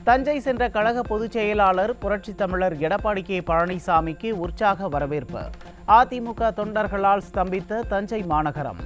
தஞ்சை சென்ற கழக பொதுச் செயலாளர் புரட்சித் தமிழர் எடப்பாடி கே பழனிசாமிக்கு உற்சாக வரவேற்பு. அதிமுக தொண்டர்களால் ஸ்தம்பித்த தஞ்சை மாநகரம்.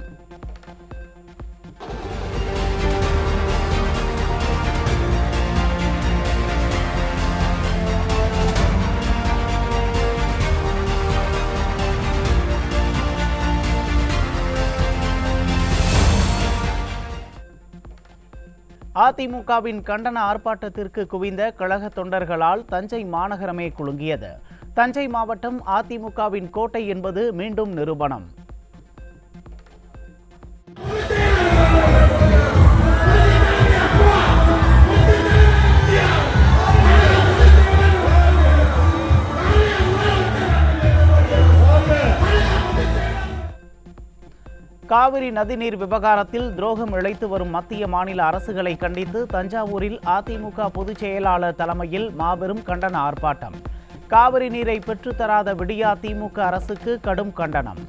அதிமுகவின் கண்டன ஆர்ப்பாட்டத்திற்கு குவிந்த கழக தொண்டர்களால் தஞ்சை மாநகரமே குலுங்கியது. தஞ்சை மாவட்டம் அதிமுகவின் கோட்டை என்பது மீண்டும் நிரூபணம். காவிரி நதிநீர் விவகாரத்தில் துரோகம் இழைத்து வரும் மத்திய மாநில அரசுகளை கண்டித்து தஞ்சாவூரில் அதிமுக பொதுச் செயலாளர் தலைமையில் மாபெரும் கண்டன ஆர்ப்பாட்டம். காவிரி நீரை பெற்றுத்தராத விடியா திமுக அரசுக்கு கடும் கண்டனம்.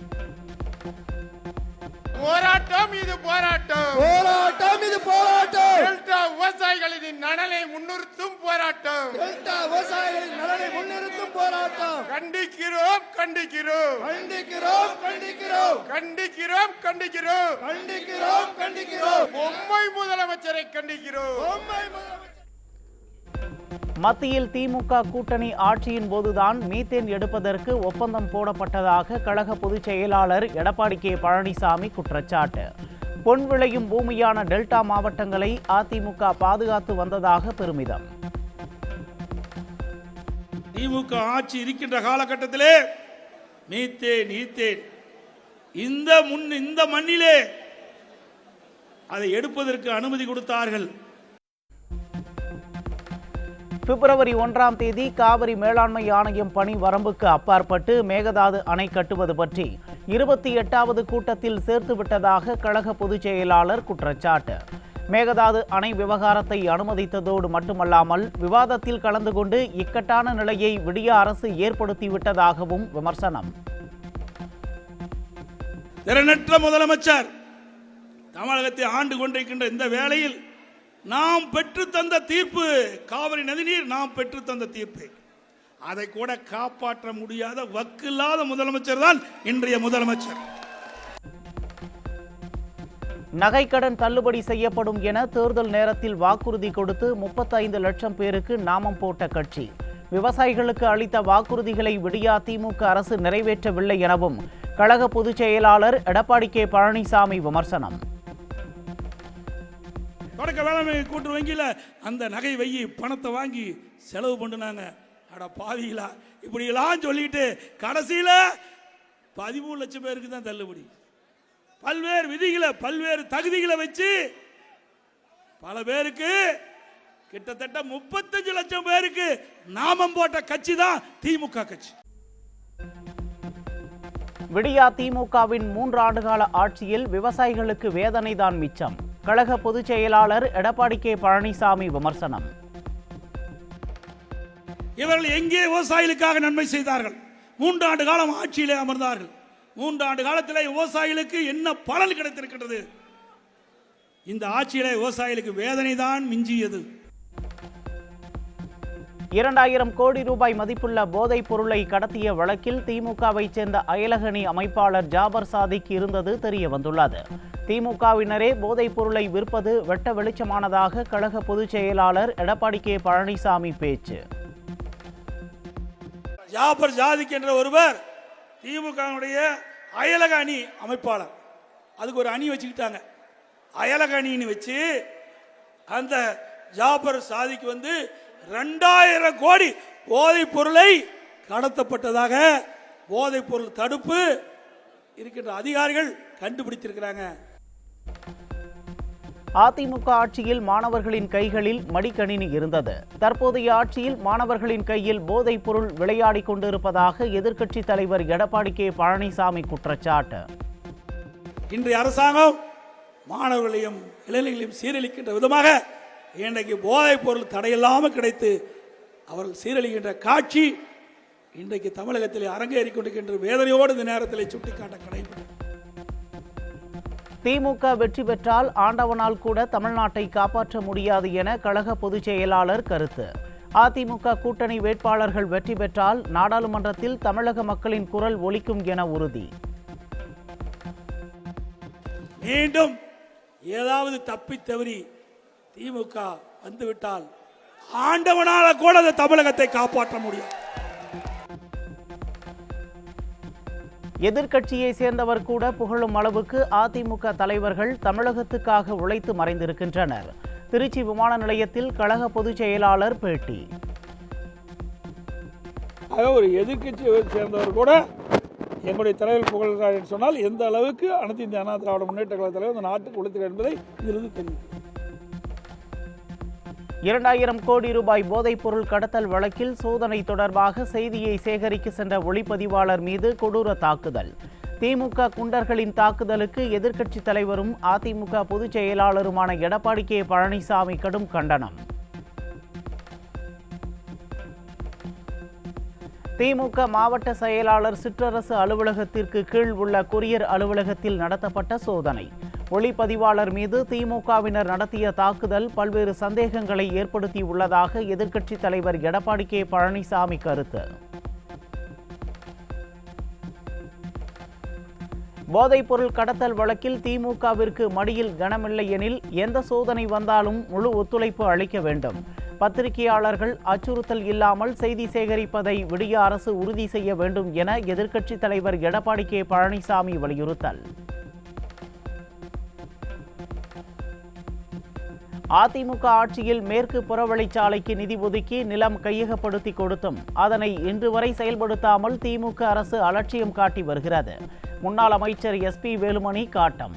போராட்டம் இது போராட்டம், போராட்டம் இது போராட்டம். டெல்டா விவசாயிகளின் நலனை முன்னிறுத்தும் போராட்டம், டெல்டா விவசாயிகளின் நலனை முன்னிறுத்தும் போராட்டம். கண்டிக்கிறோம் கண்டிக்கிறோம் கண்டிக்கிறோம் கண்டிக்கிறோம் கண்டிக்கிறோம் கண்டிக்கிறோம் கண்டிக்கிறோம் கண்டிக்கிறோம். பொம்மை முதலமைச்சரை கண்டிக்கிறோம். பொம்மை முதலமைச்சர் மத்தியில் திமுக கூட்டணி ஆட்சியின் போதுதான் மீத்தேன் எடுப்பதற்கு ஒப்பந்தம் போடப்பட்டதாக கழக பொதுச் செயலாளர் எடப்பாடி கே பழனிசாமி குற்றச்சாட்டு. பொன் விளையும் பூமியான டெல்டா மாவட்டங்களை அதிமுக பாதுகாத்து வந்ததாக பெருமிதம். திமுக ஆட்சி இருக்கின்ற காலகட்டத்திலே மீத்தேன் ஈத்தேன் இந்த மண்ணிலே அதை எடுப்பதற்கு அனுமதி கொடுத்தார்கள். பிப்ரவரி 1ஆம் தேதி காவிரி மேலாண்மை ஆணையம் பணி வரம்புக்கு அப்பாற்பட்டு மேகதாது அணை கட்டுவது பற்றி 28வது கூட்டத்தில் சேர்த்துவிட்டதாக கழக பொதுச் செயலாளர் குற்றச்சாட்டு. மேகதாது அணை விவகாரத்தை அனுமதித்ததோடு மட்டுமல்லாமல் விவாதத்தில் கலந்து கொண்டு இக்கட்டான நிலையை விடியா அரசு ஏற்படுத்திவிட்டதாகவும் விமர்சனம். திறனற்ற முதலமைச்சர் தமிழகத்தை ஆண்டு கொண்டிருக்கின்ற இந்த வேளையில் நாம் பெற்று தந்த தீர்ப்பு, காவிரி நதிநீர் நாம் பெற்று தந்த தீர்ப்பு, அதை கூட காப்பாற்ற முடியாத வக்கில்லாத முதலமைச்சர் தான் இன்றைய முதலமைச்சர். நகைக்கடன் தள்ளுபடி செய்யப்படும் என தேர்தல் நேரத்தில் வாக்குறுதி கொடுத்து 35 லட்சம் பேருக்கு நாமம் போட்ட கட்சி விவசாயிகளுக்கு அளித்த வாக்குறுதிகளை விடியா திமுக அரசு நிறைவேற்றவில்லை எனவும் கழக பொதுச் செயலாளர் எடப்பாடி கே பழனிசாமி விமர்சனம். தொடக்க வேளாண்மை கூட்டு வங்கியில் அந்த நகை வையி பணத்தை வாங்கி செலவு பண்ணுனாங்க. அட பாவிகளா, இப்படியெல்லாம் சொல்லிட்டு கடைசியில் 13 லட்சம் பேருக்கு தான் தள்ளுபடி. பல்வேறு விதிகளை பல்வேறு தகுதிகளை வச்சு பல பேருக்கு கிட்டத்தட்ட 35 லட்சம் பேருக்கு நாமம் போட்ட கட்சி தான் திமுக கட்சி. விடியா திமுகவின் 3 ஆண்டுகால ஆட்சியில் விவசாயிகளுக்கு வேதனைதான் மிச்சம். கழக பொதுச் செயலாளர் எடப்பாடி கே பழனிசாமி விமர்சனம். இவர்கள் எங்கே விவசாயிகளுக்காக நன்மை செய்தார்கள்? 3 ஆண்டு காலம் ஆட்சியிலே அமர்ந்தார்கள். 3 ஆண்டு காலத்தில் விவசாயிகளுக்கு என்ன பலன் கிடைத்திருக்கிறது? இந்த ஆட்சியிலே விவசாயிகளுக்கு வேதனை தான் மிஞ்சியது. 2000 கோடி ரூபாய் மதிப்புள்ள போதைப் பொருளை கடத்திய வழக்கில் திமுகவை சேர்ந்த அயலகணி அமைப்பாளர் ஜாபர் சாதிக் இருந்தது தெரிய வந்துள்ளது. திமுகவினரே போதைப் பொருளை விற்பது வெட்ட வெளிச்சமானதாக கழக பொதுச் செயலாளர் எடப்பாடி கே பழனிசாமி பேச்சு. ஜாபர் சாதிக் என்ற ஒருவர் திமுகவுடைய அயலக அணி அமைப்பாளர், அதுக்கு ஒரு அணி வச்சுக்கிட்டாங்க. அயலக அணின்னு வச்சு அந்த ஜாபர் சாதிக் 2000 கோடி போதைப் பொருளை கடத்தப்பட்டதாக போதைப் பொருள் தடுப்பு இருக்கின்ற அதிகாரிகள் கண்டுபிடித்திருக்கிறாங்க. அதிமுக ஆட்சியில் மாணவர்களின் கைகளில் மடிக்கணினி இருந்தது. தற்போதைய ஆட்சியில் மாணவர்களின் கையில் போதைப் பொருள் விளையாடிக் கொண்டிருப்பதாக எதிர்க்கட்சித் தலைவர் எடப்பாடி கே பழனிசாமி குற்றச்சாட்டு. இன்றைய அரசாங்கம் மாணவர்களையும் இளைஞர்களையும் சீரழிக்கின்ற விதமாக இன்றைக்கு போதைப் பொருள் தடையில்லாமல் கிடைத்து அவர்கள் சீரழிக்கின்ற காட்சி இன்றைக்கு தமிழகத்தில் அரங்கேறிக் கொண்டிருக்கின்ற வேதனையோடு இந்த நேரத்தில் சுட்டிக்காட்ட கடமைப்படும். திமுக வெற்றி பெற்றால் ஆண்டவனால் கூட தமிழ்நாட்டை காப்பாற்ற முடியாது என கழக பொதுச் செயலாளர் கருத்து. அதிமுக கூட்டணி வேட்பாளர்கள் வெற்றி பெற்றால் நாடாளுமன்றத்தில் தமிழக மக்களின் குரல் ஒலிக்கும் என உறுதி. மீண்டும் ஏதாவது தப்பி தவறி திமுக வந்துவிட்டால் ஆண்டவனால கூட அந்த தமிழகத்தை காப்பாற்ற முடியும். எதிர்க்கட்சியை சேர்ந்தவர் கூட புகழும் அளவுக்கு அதிமுக தலைவர்கள் தமிழகத்துக்காக உழைத்து மறைந்திருக்கின்றனர். திருச்சி விமான நிலையத்தில் கழக பொதுச் செயலாளர் பேட்டி. ஒரு எதிர்க்கட்சியை சேர்ந்தவர் கூட எங்களுடைய தலைவர் புகழ்கிறார் என்று சொன்னால் எந்த அளவுக்கு அனைத்து இந்திய அண்ணா திராவிட முன்னேற்ற கழக தலைவர் இந்த நாட்டுக்கு உழைத்தார் என்பதை இதிலிருந்து தெரியும். 2000 கோடி ரூபாய் போதைப் பொருள் கடத்தல் வழக்கில் சோதனை தொடர்பாக செய்தியை சேகரிக்க சென்ற ஒளிப்பதிவாளர் மீது கொடூர தாக்குதல். திமுக குண்டர்களின் தாக்குதலுக்கு எதிர்க்கட்சித் தலைவரும் அதிமுக பொதுச் செயலாளருமான எடப்பாடி கே பழனிசாமி கடும் கண்டனம். திமுக மாவட்ட செயலாளர் சிற்றரசு அலுவலகத்திற்கு கீழ் உள்ள கொரியர் அலுவலகத்தில் நடத்தப்பட்ட சோதனை. ஒளிப்பதிவாளர் மீது திமுகவினர் நடத்திய தாக்குதல் பல்வேறு சந்தேகங்களை ஏற்படுத்தியுள்ளதாக எதிர்க்கட்சித் தலைவர் எடப்பாடி கே பழனிசாமி கருத்து. போதைப் பொருள் கடத்தல் வழக்கில் திமுகவிற்கு மடியில் கனமில்லை எனில் எந்த சோதனை வந்தாலும் முழு ஒத்துழைப்பு அளிக்க வேண்டும். பத்திரிகையாளர்கள் அச்சுறுத்தல் இல்லாமல் செய்தி சேகரிப்பதை விடிய அரசு உறுதி செய்ய வேண்டும் என எதிர்க்கட்சித் தலைவர் எடப்பாடி கே பழனிசாமி வலியுறுத்தல். அதிமுக ஆட்சியில் மேற்கு புறவழிச்சாலைக்கு நிதி ஒதுக்கி நிலம் கையகப்படுத்தி கொடுத்தும் அதனை இன்று வரை செயல்படுத்தாமல் திமுக அரசு அலட்சியம் காட்டி வருகிறது. முன்னாள் அமைச்சர் SP வேலுமணி காட்டம்.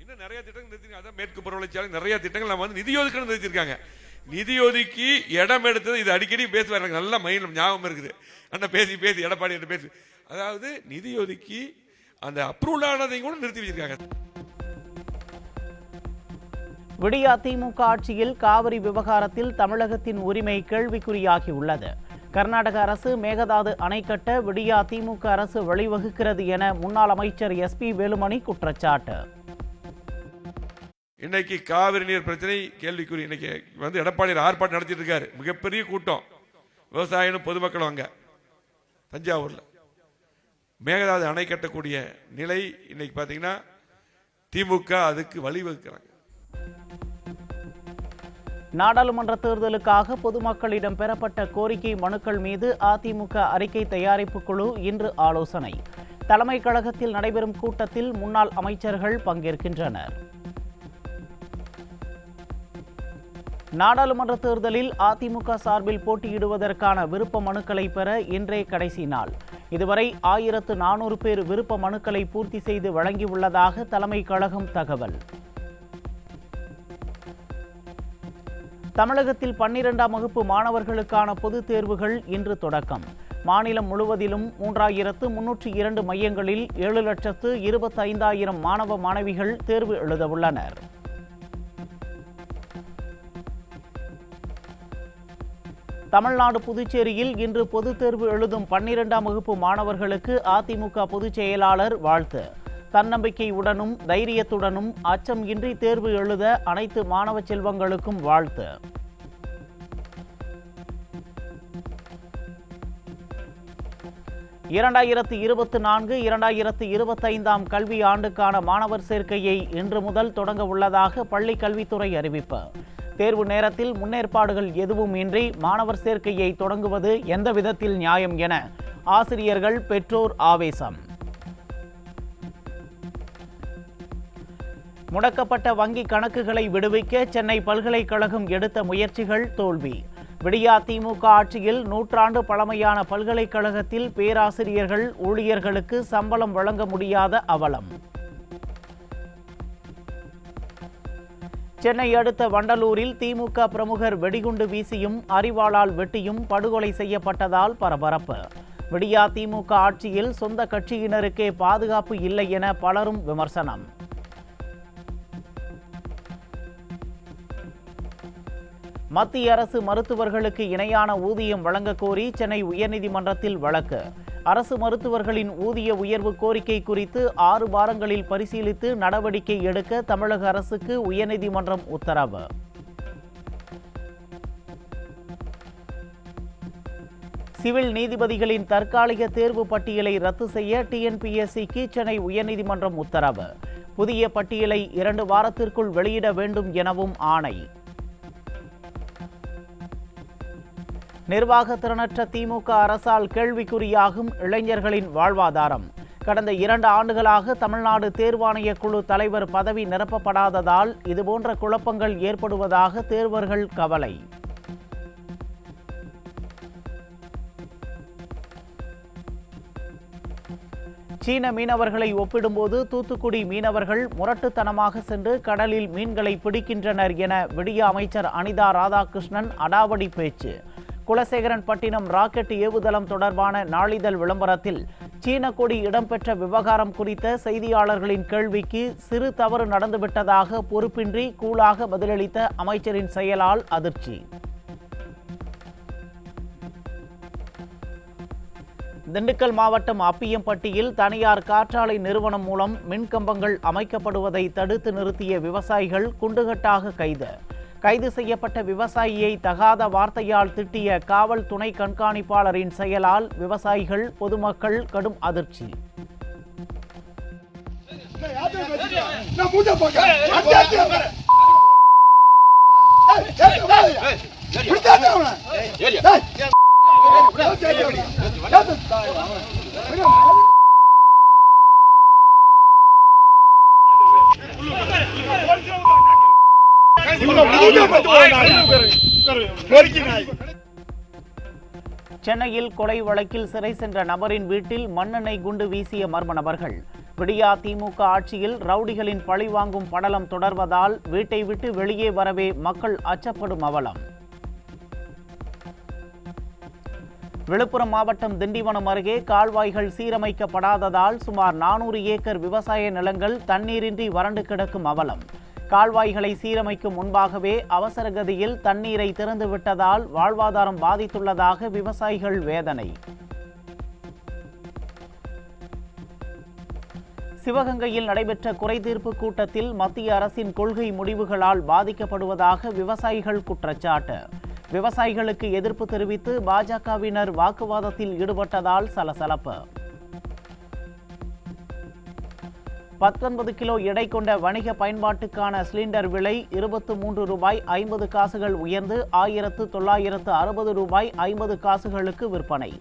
இன்னும் நிறைய திட்டங்கள் மேற்கு புறவழிச்சாலை நிறைய திட்டங்கள் நம்ம நிதி ஒதுக்கணும் நிறுத்திருக்காங்க. நிதி ஒதுக்கி இடம் எடுத்தது இது அடிக்கடி பேசுவார், எனக்கு நல்ல மைண்ட் ஞாபகம் இருக்குது. அண்ணா பேசி எடப்பாடி பேசி, அதாவது நிதி ஒதுக்கி அந்த அப்ரூவல் ஆனதையும் கூட நிறுத்தி வச்சிருக்காங்க. விடியா திமுக ஆட்சியில் காவிரி விவகாரத்தில் தமிழகத்தின் உரிமை கேள்விக்குறியாகியுள்ளது. கர்நாடக அரசு மேகதாது அணை கட்ட விடியா திமுக அரசு வழிவகுக்கிறது என முன்னாள் அமைச்சர் SP வேலுமணி குற்றச்சாட்டு. இன்னைக்கு காவிரி நீர் பிரச்சனை கேள்விக்குறி. இன்னைக்கு எடப்பாடி ஆர்ப்பாட்டம் நடத்திட்டு இருக்காரு, மிகப்பெரிய கூட்டம், விவசாயிகளும் பொதுமக்களும் அங்க தஞ்சாவூர்ல. மேகதாது அணை கட்டக்கூடிய நிலை இன்னைக்கு பாத்தீங்கன்னா திமுக அதுக்கு வழிவகுக்கிறாங்க. நாடாளுமன்ற தேர்தலுக்காக பொதுமக்களிடம் பெறப்பட்ட கோரிக்கை மனுக்கள் மீது அதிமுக அறிக்கை தயாரிப்பு குழு இன்று ஆலோசனை. தலைமை கழகத்தில் நடைபெறும் கூட்டத்தில் முன்னாள் அமைச்சர்கள் பங்கேற்கின்றனர். நாடாளுமன்ற தேர்தலில் அதிமுக சார்பில் போட்டியிடுவதற்கான விருப்ப மனுக்களை பெற இன்றே கடைசி நாள். இதுவரை 1400 பேர் விருப்ப மனுக்களை பூர்த்தி செய்து வழங்கியுள்ளதாக தலைமை கழகம் தகவல். தமிழகத்தில் 12ஆம் வகுப்பு மாணவர்களுக்கான பொதுத் தேர்வுகள் இன்று தொடக்கம். மாநிலம் முழுவதிலும் 3302 மையங்களில் 7,25,000 மாணவ மாணவிகள் தேர்வு எழுதவுள்ளனர். தமிழ்நாடு புதுச்சேரியில் இன்று பொதுத் தேர்வு எழுதும் 12ஆம் வகுப்பு மாணவர்களுக்கு அதிமுக பொதுச் செயலாளர் வாழ்த்து. தன்னம்பிக்கையுடனும் தைரியத்துடனும் அச்சம் இன்றி தேர்வு எழுத அனைத்து மாணவ செல்வங்களுக்கும் வாழ்த்து. இரண்டாயிரத்து 2024-2025 கல்வி ஆண்டுக்கான மாணவர் சேர்க்கையை இன்று முதல் தொடங்க உள்ளதாக பள்ளிக் கல்வித்துறை அறிவிப்பு. தேர்வு நேரத்தில் முன்னேற்பாடுகள் எதுவும் இன்றி மாணவர் சேர்க்கையை தொடங்குவது எந்த விதத்தில் நியாயம் என ஆசிரியர்கள் பெற்றோர் ஆவேசம். முடக்கப்பட்ட வங்கி கணக்குகளை விடுவிக்க சென்னை பல்கலைக்கழகம் எடுத்த முயற்சிகள் தோல்வி. விடியா திமுக ஆட்சியில் 100 ஆண்டு பழமையான பல்கலைக்கழகத்தில் பேராசிரியர்கள் ஊழியர்களுக்கு சம்பளம் வழங்க முடியாத அவலம். சென்னை அடுத்த வண்டலூரில் திமுக பிரமுகர் வெடிகுண்டு வீசியும் அரிவாளால் வெட்டியும் படுகொலை செய்யப்பட்டதால் பரபரப்பு. விடியா திமுக ஆட்சியில் சொந்த கட்சியினருக்கே பாதுகாப்பு இல்லை என பலரும் விமர்சனம். மத்திய அரசு மருத்துவர்களுக்கு இணையான ஊதியம் வழங்க கோரி சென்னை உயர்நீதிமன்றத்தில் வழக்கு. அரசு மருத்துவர்களின் ஊதிய உயர்வு கோரிக்கை குறித்து 6 வாரங்களில் பரிசீலித்து நடவடிக்கை எடுக்க தமிழக அரசுக்கு உயர்நீதிமன்றம் உத்தரவு. சிவில் நீதிபதிகளின் தற்காலிக தேர்வு பட்டியலை ரத்து செய்ய டிஎன்பிஎஸ்சிக்கு சென்னை உயர்நீதிமன்றம் உத்தரவு. புதிய பட்டியலை 2 வாரத்திற்குள் வெளியிட வேண்டும் எனவும் ஆணை. நிர்வாக திறனற்ற திமுக அரசால் கேள்விக்குறியாகும் இளைஞர்களின் வாழ்வாதாரம். கடந்த 2 ஆண்டுகளாக தமிழ்நாடு தேர்வாணைய குழு தலைவர் பதவி நிரப்பப்படாததால் இதுபோன்ற குழப்பங்கள் ஏற்படுவதாக தேர்வர்கள் கவலை. சீன மீனவர்களை ஒப்பிடும்போது தூத்துக்குடி மீனவர்கள் முரட்டுத்தனமாக சென்று கடலில் மீன்களை பிடிக்கின்றனர் என விடிய அமைச்சர் அனிதா ராதாகிருஷ்ணன் அடாவடி பேச்சு. குலசேகரன்பட்டினம் ராக்கெட் ஏவுதளம் தொடர்பான நாளிதழ் விளம்பரத்தில் சீன கொடி இடம்பெற்ற விவகாரம் குறித்த செய்தியாளர்களின் கேள்விக்கு சிறு தவறு நடந்துவிட்டதாக பொறுப்பின்றி கூலாக பதிலளித்த அமைச்சரின் செயலால் அதிர்ச்சி. திண்டுக்கல் மாவட்டம் அப்பியம்பட்டியில் தனியார் காற்றாலை நிறுவனம் மூலம் மின்கம்பங்கள் அமைக்கப்படுவதை தடுத்து நிறுத்திய விவசாயிகள் குண்டுகட்டாக கைது செய்யப்பட்ட விவசாயியை தகாத வார்த்தையால் திட்டிய காவல் துணை கண்காணிப்பாளரின் செயலால் விவசாயிகள் பொதுமக்கள் கடும் அதிர்ச்சி. சென்னையில் கொலை வழக்கில் சிறை சென்ற நபரின் வீட்டில் மண்ணெண்ணெய் குண்டு வீசிய மர்ம நபர்கள். விடியா திமுக ஆட்சியில் ரவுடிகளின் பழிவாங்கும் படலம் தொடர்வதால் வீட்டை விட்டு வெளியே வரவே மக்கள் அச்சப்படும் அவலம். விழுப்புரம் மாவட்டம் திண்டிவனம் அருகே கால்வாய்கள் சீரமைக்கப்படாததால் சுமார் 400 ஏக்கர் விவசாய நிலங்கள் தண்ணீரின்றி வறண்டு கிடக்கும் அவலம். கால்வாய்களை சீரமைக்கும் முன்பாகவே அவசர கதியில் தண்ணீரை திறந்து விட்டதால் வாழ்வாதாரம் பாதித்துள்ளதாக விவசாயிகள் வேதனை. சிவகங்கையில் நடைபெற்ற குறைதீர்ப்பு கூட்டத்தில் மத்திய அரசின் கொள்கை முடிவுகளால் பாதிக்கப்படுவதாக விவசாயிகள் குற்றச்சாட்டு. விவசாயிகளுக்கு எதிர்ப்பு தெரிவித்து பாஜகவினர் வாக்குவாதத்தில் ஈடுபட்டதால் சலசலப்பு. 19 கிலோ எடை கொண்ட வணிக பயன்பாட்டுக்கான சிலிண்டர் விலை 23 ரூபாய் 50 காசுகள் உயர்ந்து 1960 ரூபாய் 50 காசுகளுக்கு விற்பனை.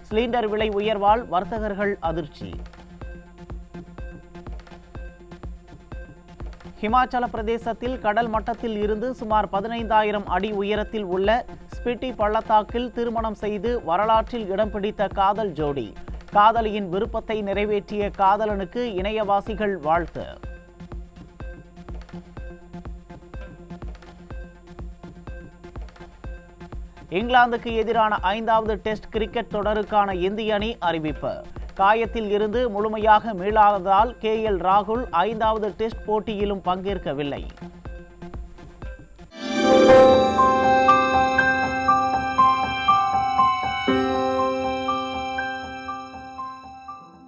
சிலிண்டர் விலை உயர்வால் வர்த்தகர்கள் அதிர்ச்சி. ஹிமாச்சல பிரதேசத்தில் கடல் மட்டத்தில் இருந்து சுமார் 15,000 அடி உயரத்தில் உள்ள ஸ்பிட்டி பள்ளத்தாக்கில் திருமணம் செய்து வரலாற்றில் இடம் பிடித்த காதல் ஜோடி. காதலியின் விருப்பத்தை நிறைவேற்றிய காதலனுக்கு இணையவாசிகள் வாழ்த்து. இங்கிலாந்துக்கு எதிரான 5வது டெஸ்ட் கிரிக்கெட் தொடருக்கான இந்திய அணி அறிவிப்பு. காயத்தில் இருந்து முழுமையாக மீளாததால் KL ராகுல் 5வது டெஸ்ட் போட்டியிலும் பங்கேற்கவில்லை.